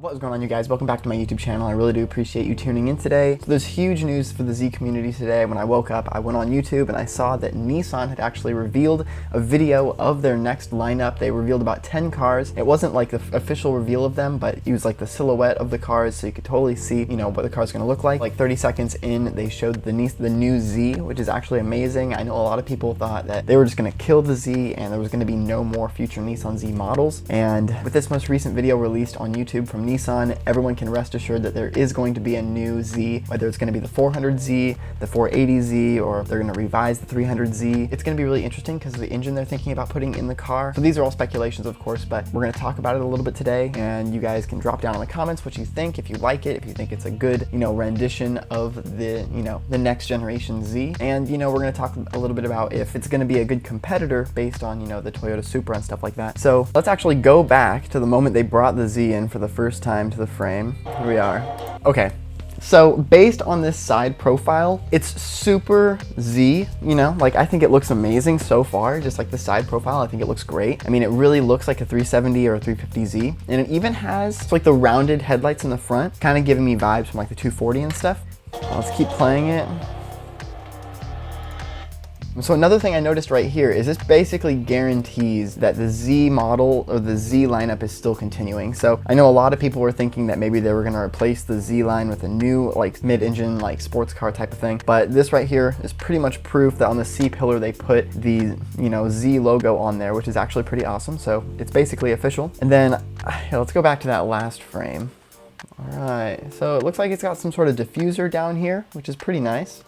What is going on, you guys? Welcome back to my YouTube channel. I really do appreciate you tuning in today. So there's huge news for the Z community today. When I woke up, I went on YouTube and I saw that Nissan had actually revealed a video of their next lineup. They revealed about 10 cars. It wasn't like the official reveal of them, but it was like the silhouette of the cars, so you could totally see, you know, what the car's gonna look like. Like 30 seconds in, they showed the new Z, which is actually amazing. I know a lot of people thought that they were just gonna kill the Z and there was gonna be no more future Nissan Z models. And with this most recent video released on YouTube from Nissan, everyone can rest assured that there is going to be a new Z, whether it's going to be the 400Z, the 480Z, or if they're going to revise the 300Z. It's going to be really interesting because of the engine they're thinking about putting in the car. So these are all speculations, of course, but we're going to talk about it a little bit today, and you guys can drop down in the comments what you think, if you like it, if you think it's a good, you know, rendition of the, you know, the next generation Z. And, you know, we're going to talk a little bit about if it's going to be a good competitor based on, you know, the Toyota Supra and stuff like that. So let's actually go back to the moment they brought the Z in for the first time to the frame. Here we are. Okay, so based on this side profile, it's super Z, you know, like I think it looks amazing so far. Just like the side profile, I think it looks great. I mean, it really looks like a 370 or a 350Z, and it even has like the rounded headlights in the front, kind of giving me vibes from like the 240 and stuff. Let's keep playing it. So another thing I noticed right here is this basically guarantees that the Z model or the Z lineup is still continuing. So I know a lot of people were thinking that maybe they were going to replace the Z line with a new like mid-engine like sports car type of thing, but this right here is pretty much proof that on the C pillar they put the, you know, Z logo on there, which is actually pretty awesome. So it's basically official. And then let's go back to that last frame. All right, so it looks like it's got some sort of diffuser down here, which is pretty nice.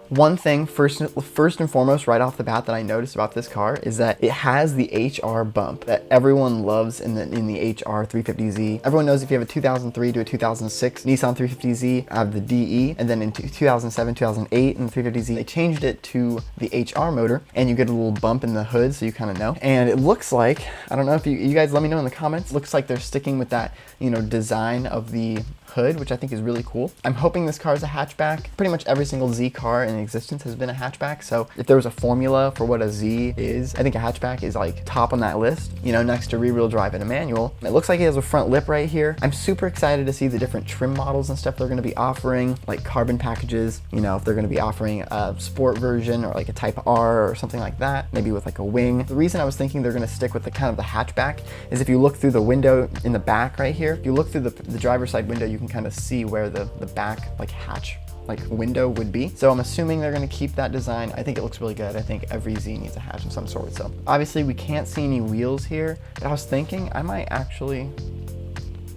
One thing first and foremost right off the bat that I noticed about this car is that it has the HR bump that everyone loves in the HR 350Z. Everyone knows if you have a 2003 to a 2006 Nissan 350Z, have the DE, and then in 2007, 2008 in the 350Z, they changed it to the HR motor, and you get a little bump in the hood, so you kind of know. And it looks like, I don't know if you guys let me know in the comments, it looks like they're sticking with that, you know, design of the hood, which I think is really cool. I'm hoping this car is a hatchback. Pretty much every single Z car in existence has been a hatchback, so if there was a formula for what a Z is, I think a hatchback is like top on that list, you know, next to rear-wheel drive and a manual. It looks like it has a front lip right here. I'm super excited to see the different trim models and stuff they're going to be offering, like carbon packages, you know, if they're going to be offering a sport version or like a Type R or something like that, maybe with like a wing. The reason I was thinking they're going to stick with the kind of the hatchback is if you look through the window in the back right here, if you look through the driver's side window, you can kind of see where the back like hatch like window would be. So I'm assuming they're going to keep that design. I think it looks really good. I think every Z needs a hatch of some sort. So obviously we can't see any wheels here, but I was thinking I might actually,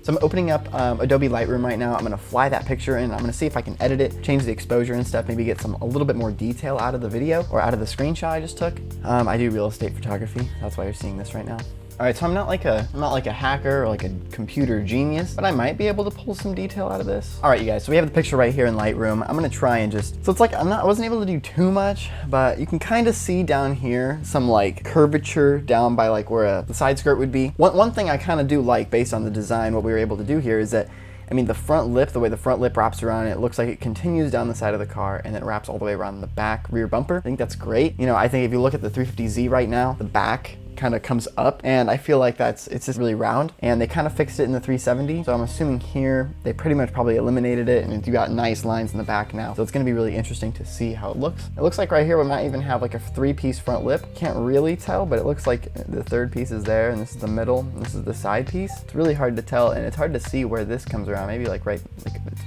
so I'm opening up Adobe Lightroom right now. I'm going to fly that picture in. I'm going to see if I can edit it, change the exposure and stuff, maybe get a little bit more detail out of the video or out of the screenshot I just took. I do real estate photography. That's why you're seeing this right now. All right, so I'm not like a hacker or like a computer genius, but I might be able to pull some detail out of this. All right, you guys, so we have the picture right here in Lightroom. I'm gonna try and just, so it's like I wasn't able to do too much, but you can kind of see down here some like curvature down by like where the side skirt would be. One thing I kind of do like based on the design, what we were able to do here is that, I mean, the front lip, the way the front lip wraps around it looks like it continues down the side of the car and then it wraps all the way around the back rear bumper. I think that's great. You know, I think if you look at the 350Z right now, the back kind of comes up, and I feel like it's just really round, and they kind of fixed it in the 370. So I'm assuming here they pretty much probably eliminated it, and you got nice lines in the back now. So it's going to be really interesting to see how it looks. It looks like right here we might even have like a 3-piece front lip. Can't really tell, but it looks like the third piece is there, and this is the middle, and this is the side piece. It's really hard to tell, and it's hard to see where this comes around. Maybe like right, like it's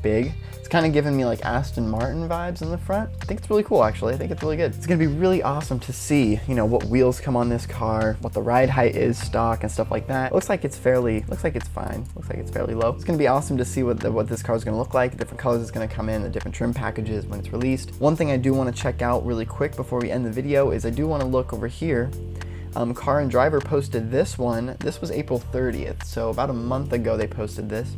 big. It's kind of giving me like Aston Martin vibes in the front. I think it's really cool, actually. I think it's really good. It's gonna be really awesome to see, you know, what wheels come on this car, what the ride height is, stock, and stuff like that. It looks like it's fairly, looks like it's fine. Looks like it's fairly low. It's gonna be awesome to see what this car is gonna look like, the different colors it's gonna come in, the different trim packages when it's released. One thing I do want to check out really quick before we end the video is I do want to look over here. Car and Driver posted this one. This was April 30th, so about a month ago they posted this.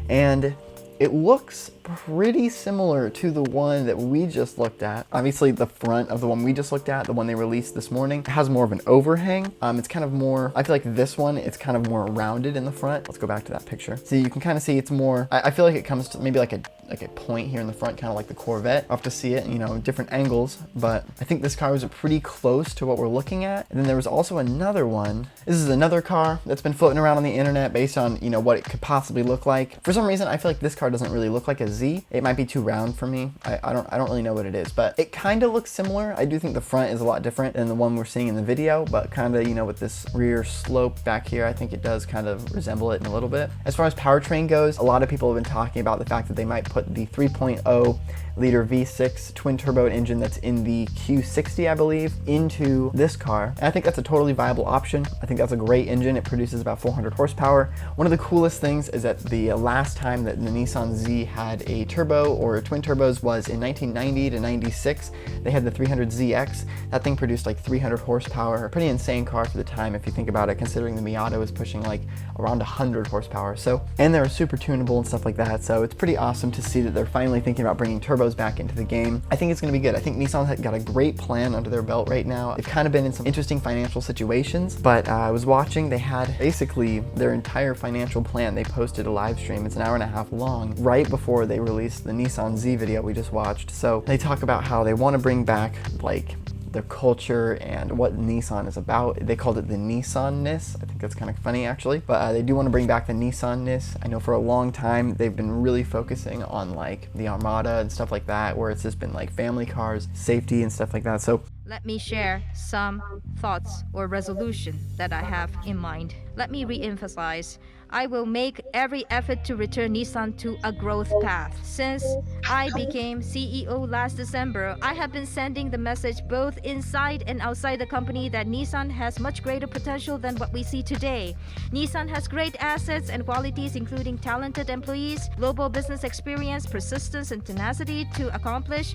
And it looks pretty similar to the one that we just looked at. Obviously the front of the one we just looked at, the one they released this morning, has more of an overhang. It's kind of more, I feel like this one, it's kind of more rounded in the front. Let's go back to that picture. So you can kind of see it's more, I feel like it comes to maybe like a point here in the front, kind of like the Corvette. I'll have to see it, you know, different angles, but I think this car was pretty close to what we're looking at. And then there was also another one. This is another car that's been floating around on the internet based on, you know, what it could possibly look like. For some reason, I feel like this car doesn't really look like a Z. It might be too round for me. I don't really know what it is, but it kind of looks similar. I do think the front is a lot different than the one we're seeing in the video, but kind of, you know, with this rear slope back here, I think it does kind of resemble it in a little bit. As far as powertrain goes, a lot of people have been talking about the fact that they might put the 3.0 liter V6 twin turbo engine that's in the Q60, I believe, into this car. And I think that's a totally viable option. I think that's a great engine. It produces about 400 horsepower. One of the coolest things is that the last time that the Nissan Z had a turbo or twin turbos was in 1990 to 96. They had the 300ZX. That thing produced like 300 horsepower. A pretty insane car for the time if you think about it, considering the Miata was pushing like around 100 horsepower. So, and they're super tunable and stuff like that. So it's pretty awesome to see that they're finally thinking about bringing turbos back into the game. I think it's going to be good. I think Nissan's got a great plan under their belt right now. They've kind of been in some interesting financial situations, but I was watching, they had basically their entire financial plan. They posted a live stream. It's an hour and a half long right before they released the Nissan Z video we just watched. So they talk about how they want to bring back like their culture and what Nissan is about. They called it the Nissan-ness. I think that's kind of funny actually, but they do want to bring back the Nissan-ness. I know for a long time they've been really focusing on like the Armada and stuff like that, where it's just been like family cars, safety and stuff like that. So let me share some thoughts or resolution that I have in mind. Let me re-emphasize. I will make every effort to return Nissan to a growth path. Since I became CEO last December, I have been sending the message both inside and outside the company that Nissan has much greater potential than what we see today. Nissan has great assets and qualities, including talented employees, global business experience, persistence, and tenacity to accomplish,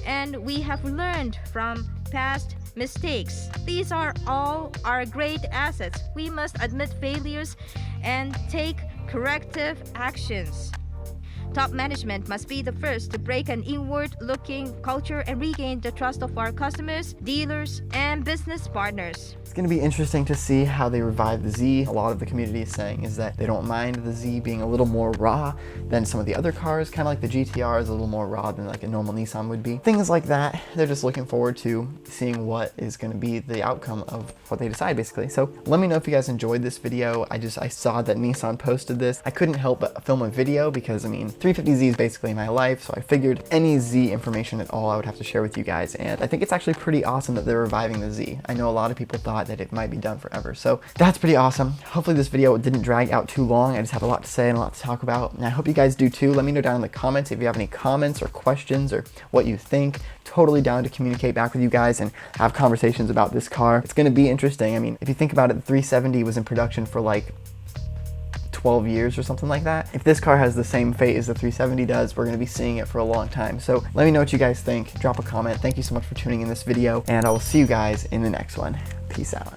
and we have learned from past mistakes. These are all our great assets. We must admit failures and take corrective actions. Top management must be the first to break an inward-looking culture and regain the trust of our customers, dealers, and business partners. It's going to be interesting to see how they revive the Z. A lot of the community is saying is that they don't mind the Z being a little more raw than some of the other cars, kind of like the GTR is a little more raw than like a normal Nissan would be. Things like that. They're just looking forward to seeing what is going to be the outcome of what they decide basically. So let me know if you guys enjoyed this video. I saw that Nissan posted this. I couldn't help but film a video because I mean 350Z is basically my life, so I figured any Z information at all I would have to share with you guys, and I think it's actually pretty awesome that they're reviving the Z. I know a lot of people thought that it might be done forever, so that's pretty awesome. Hopefully this video didn't drag out too long. I just had a lot to say and a lot to talk about, and I hope you guys do too. Let me know down in the comments if you have any comments or questions or what you think. Totally down to communicate back with you guys and have conversations about this car. It's going to be interesting. I mean, if you think about it, the 370 was in production for like 12 years or something like that. If this car has the same fate as the 370 does, we're going to be seeing it for a long time. So let me know what you guys think. Drop a comment. Thank you so much for tuning in this video, and I will see you guys in the next one. Peace out.